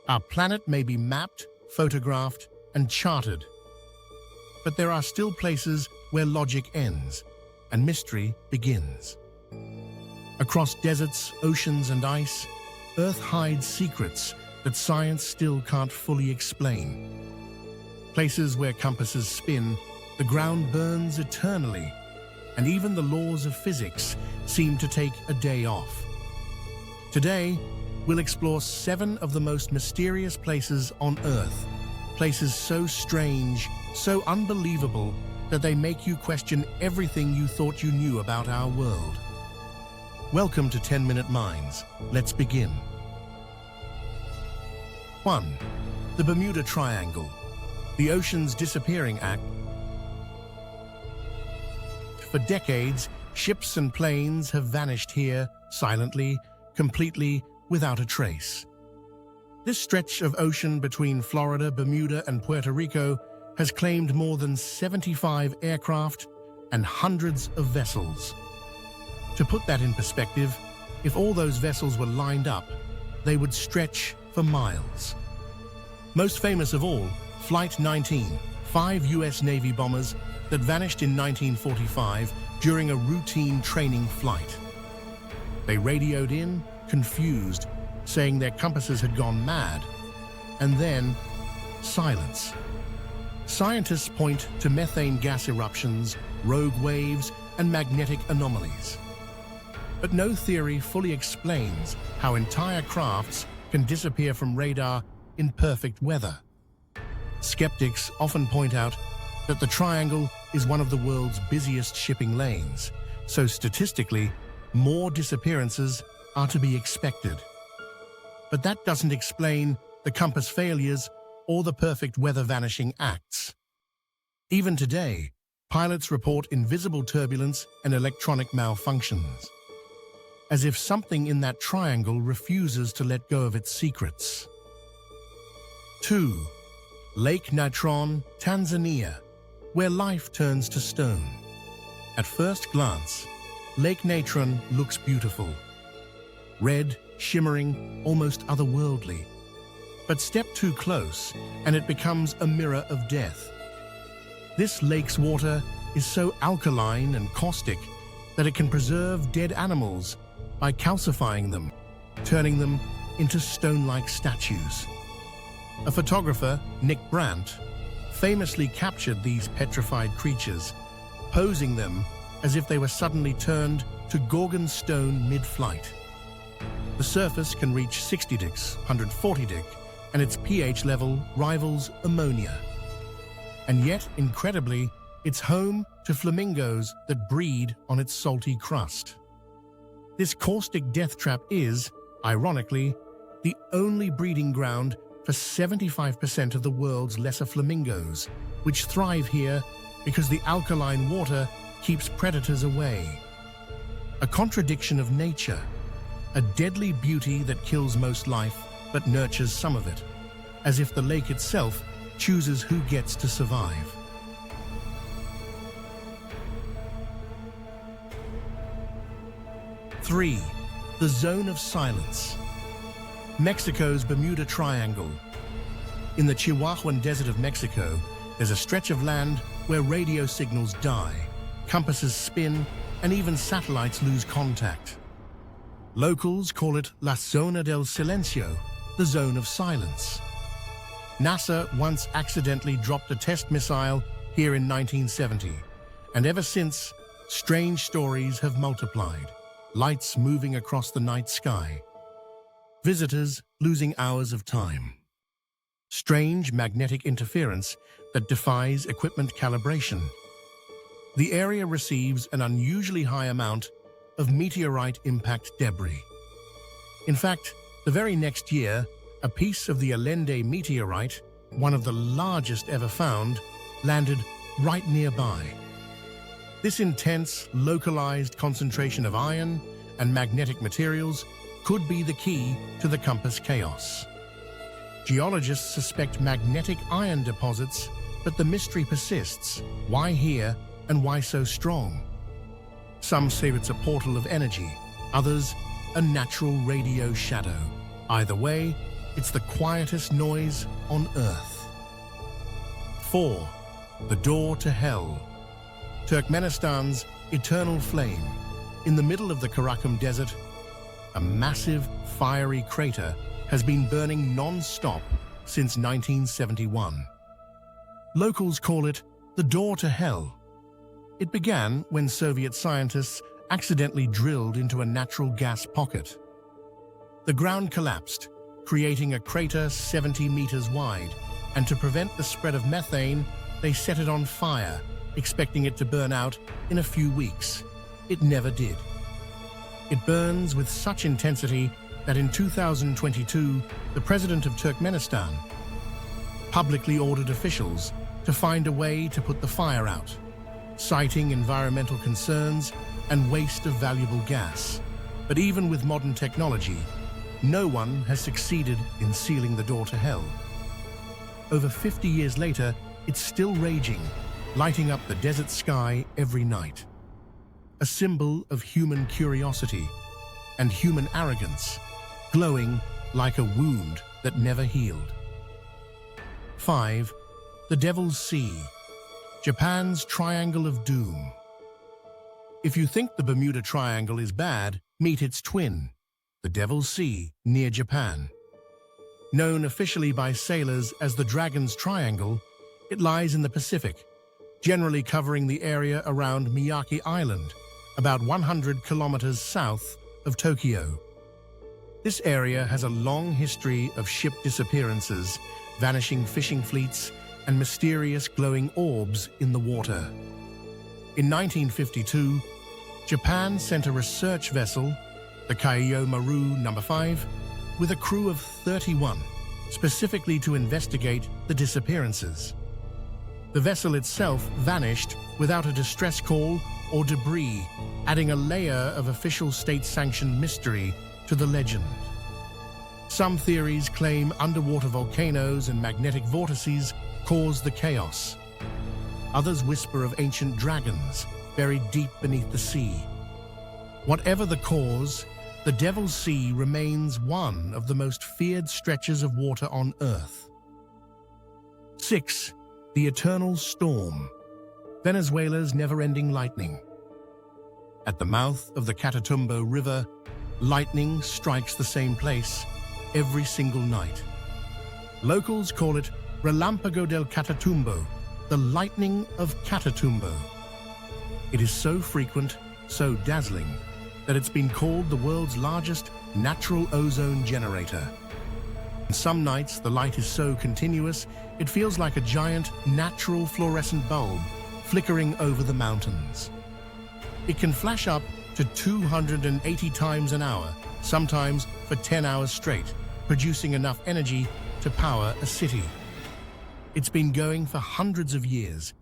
Our planet may be mapped, photographed, and charted, but there are still places where logic ends and mystery begins. Across deserts, oceans, and ice, Earth hides secrets that science still can't fully explain. Places where compasses spin, the ground burns eternally, and even the laws of physics seem to take a day off. Today, we'll explore 7 of the most mysterious places on Earth, places so strange, so unbelievable, that they make you question everything you thought you knew about our world. Welcome to 10-Minute Minds. Let's begin. 1. The Bermuda Triangle, the ocean's disappearing act. For decades, ships and planes have vanished here, silently, completely, without a trace. This stretch of ocean between Florida, Bermuda, and Puerto Rico has claimed more than 75 aircraft and hundreds of vessels. To put that in perspective, if all those vessels were lined up, they would stretch for miles. Most famous of all, Flight 19, 5 U.S. Navy bombers that vanished in 1945 during a routine training flight. They radioed in, confused, saying their compasses had gone mad, and then silence. Scientists point to methane gas eruptions, rogue waves, and magnetic anomalies. But no theory fully explains how entire crafts can disappear from radar in perfect weather. Skeptics often point out that the triangle is one of the world's busiest shipping lanes, so statistically, more disappearances are to be expected. But that doesn't explain the compass failures or the perfect weather vanishing acts. Even today, pilots report invisible turbulence and electronic malfunctions, as if something in that triangle refuses to let go of its secrets. 2. Lake Natron, Tanzania, where life turns to stone. At first glance, Lake Natron looks beautiful. Red, shimmering, almost otherworldly. But step too close, and it becomes a mirror of death. This lake's water is so alkaline and caustic that it can preserve dead animals by calcifying them, turning them into stone-like statues. A photographer, Nick Brandt, famously captured these petrified creatures, posing them as if they were suddenly turned to Gorgon stone mid-flight. The surface can reach 60 degrees, 140 degrees, and its pH level rivals ammonia. And yet, incredibly, it's home to flamingos that breed on its salty crust. This caustic death trap is, ironically, the only breeding ground for 75% of the world's lesser flamingos, which thrive here because the alkaline water keeps predators away. A contradiction of nature, a deadly beauty that kills most life but nurtures some of it, as if the lake itself chooses who gets to survive. 3. The Zone of Silence. Mexico's Bermuda Triangle. In the Chihuahuan Desert of Mexico, there's a stretch of land where radio signals die, compasses spin, and even satellites lose contact. Locals call it La Zona del Silencio, the Zone of Silence. NASA once accidentally dropped a test missile here in 1970, and ever since, strange stories have multiplied, lights moving across the night sky, visitors losing hours of time. Strange magnetic interference that defies equipment calibration. The area receives an unusually high amount of meteorite impact debris. In fact, the very next year, a piece of the Allende meteorite, one of the largest ever found, landed right nearby. This intense, localized concentration of iron and magnetic materials could be the key to the compass chaos. Geologists suspect magnetic iron deposits, but the mystery persists. Why here and why so strong? Some say it's a portal of energy, others a natural radio shadow. Either way, it's the quietest noise on Earth. 4. The door to hell. Turkmenistan's eternal flame. In the middle of the Karakum Desert, a massive, fiery crater has been burning non-stop since 1971. Locals call it the door to hell. It began when Soviet scientists accidentally drilled into a natural gas pocket. The ground collapsed, creating a crater 70 meters wide, and to prevent the spread of methane, they set it on fire, expecting it to burn out in a few weeks. It never did. It burns with such intensity that in 2022, the president of Turkmenistan publicly ordered officials to find a way to put the fire out, citing environmental concerns and waste of valuable gas. But even with modern technology, no one has succeeded in sealing the door to hell. Over 50 years later, it's still raging, lighting up the desert sky every night. A symbol of human curiosity and human arrogance, glowing like a wound that never healed. 5. The Devil's Sea. Japan's Triangle of Doom. If you think the Bermuda Triangle is bad, meet its twin, the Devil's Sea, near Japan. Known officially by sailors as the Dragon's Triangle, it lies in the Pacific, generally covering the area around Miyake Island, about 100 kilometers south of Tokyo. This area has a long history of ship disappearances, vanishing fishing fleets, and mysterious glowing orbs in the water. In 1952, Japan sent a research vessel, the Kaio Maru No. 5, with a crew of 31, specifically to investigate the disappearances. The vessel itself vanished without a distress call or debris, adding a layer of official state-sanctioned mystery to the legend. Some theories claim underwater volcanoes and magnetic vortices caused the chaos. Others whisper of ancient dragons buried deep beneath the sea. Whatever the cause, the Devil's Sea remains one of the most feared stretches of water on Earth. 6. The Eternal Storm. Venezuela's never-ending lightning. At the mouth of the Catatumbo River, lightning strikes the same place every single night. Locals call it Relampago del Catatumbo, the lightning of Catatumbo. It is so frequent, so dazzling, that it's been called the world's largest natural ozone generator. Some nights, the light is so continuous, it feels like a giant natural fluorescent bulb flickering over the mountains. It can flash up to 280 times an hour, sometimes for 10 hours straight, producing enough energy to power a city. It's been going for hundreds of years,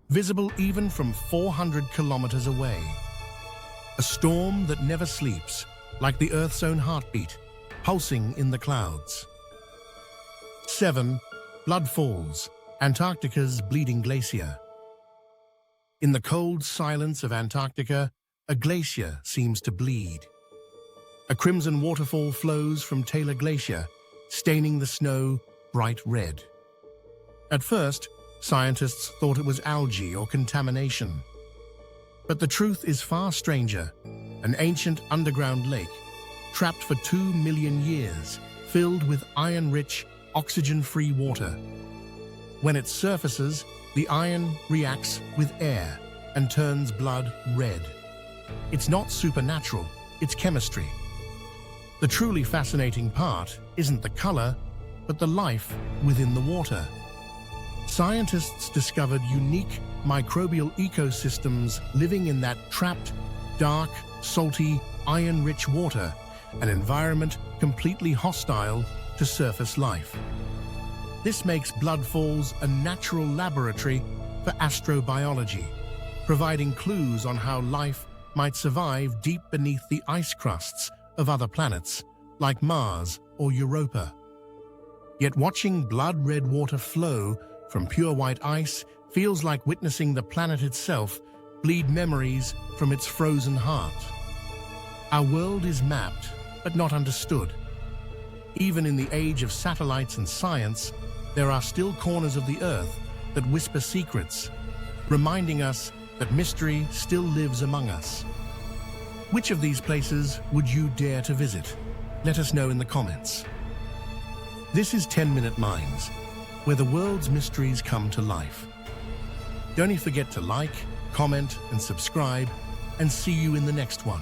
visible even from 400 kilometers away. A storm that never sleeps, like the Earth's own heartbeat, pulsing in the clouds. 7. Blood Falls, Antarctica's bleeding glacier. In the cold silence of Antarctica, a glacier seems to bleed. A crimson waterfall flows from Taylor Glacier, staining the snow bright red. At first, scientists thought it was algae or contamination. But the truth is far stranger. An ancient underground lake, trapped for 2 million years, filled with iron-rich, oxygen-free water. When it surfaces, the iron reacts with air and turns blood red. It's not supernatural, it's chemistry. The truly fascinating part isn't the color, but the life within the water. Scientists discovered unique microbial ecosystems living in that trapped, dark, salty, iron-rich water, an environment completely hostile to surface life. This makes Blood Falls a natural laboratory for astrobiology, providing clues on how life might survive deep beneath the ice crusts of other planets, like Mars or Europa. Yet watching blood-red water flow from pure white ice feels like witnessing the planet itself bleed memories from its frozen heart. Our world is mapped, but not understood. Even in the age of satellites and science, there are still corners of the Earth that whisper secrets, reminding us that mystery still lives among us. Which of these places would you dare to visit? Let us know in the comments. This is 10-Minute Minds, where the world's mysteries come to life. Don't forget to like, comment, and subscribe, and see you in the next one.